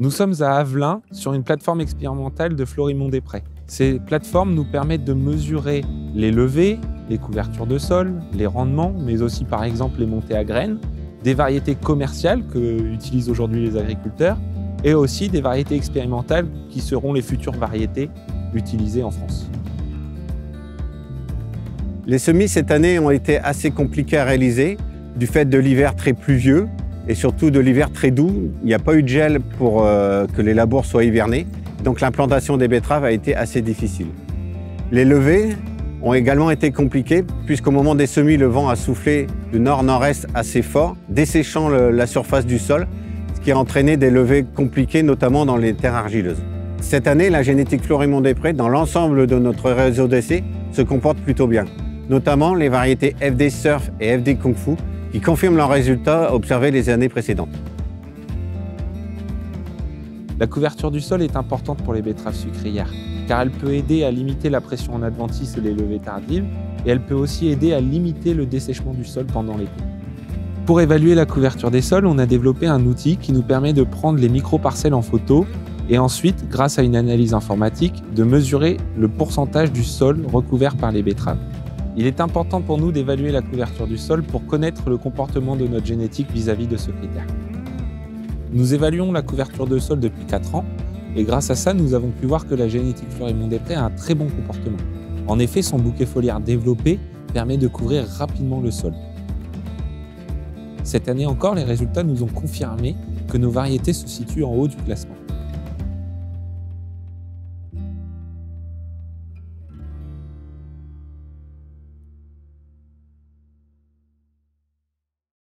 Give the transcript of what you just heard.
Nous sommes à Avelin sur une plateforme expérimentale de Florimond-Desprez. Ces plateformes nous permettent de mesurer les levées, les couvertures de sol, les rendements, mais aussi par exemple les montées à graines, des variétés commerciales que utilisent aujourd'hui les agriculteurs et aussi des variétés expérimentales qui seront les futures variétés utilisées en France. Les semis cette année ont été assez compliqués à réaliser du fait de l'hiver très pluvieux et surtout de l'hiver très doux. Il n'y a pas eu de gel pour que les labours soient hivernés, donc l'implantation des betteraves a été assez difficile. Les levées ont également été compliquées puisqu'au moment des semis, le vent a soufflé du nord-nord-est assez fort, desséchant la surface du sol, ce qui a entraîné des levées compliquées, notamment dans les terres argileuses. Cette année, la génétique Florimond-Desprez, dans l'ensemble de notre réseau d'essais, se comporte plutôt bien, notamment les variétés FD Surf et FD Kung Fu, qui confirment leurs résultats observés les années précédentes. La couverture du sol est importante pour les betteraves sucrières, car elle peut aider à limiter la pression en adventice et les levées tardives, et elle peut aussi aider à limiter le dessèchement du sol pendant l'été. Pour évaluer la couverture des sols, on a développé un outil qui nous permet de prendre les micro-parcelles en photo et ensuite, grâce à une analyse informatique, de mesurer le pourcentage du sol recouvert par les betteraves. Il est important pour nous d'évaluer la couverture du sol pour connaître le comportement de notre génétique vis-à-vis de ce critère. Nous évaluons la couverture de sol depuis 4 ans et grâce à ça, nous avons pu voir que la génétique Florimond-Desprez a un très bon comportement. En effet, son bouquet foliaire développé permet de couvrir rapidement le sol. Cette année encore, les résultats nous ont confirmé que nos variétés se situent en haut du classement.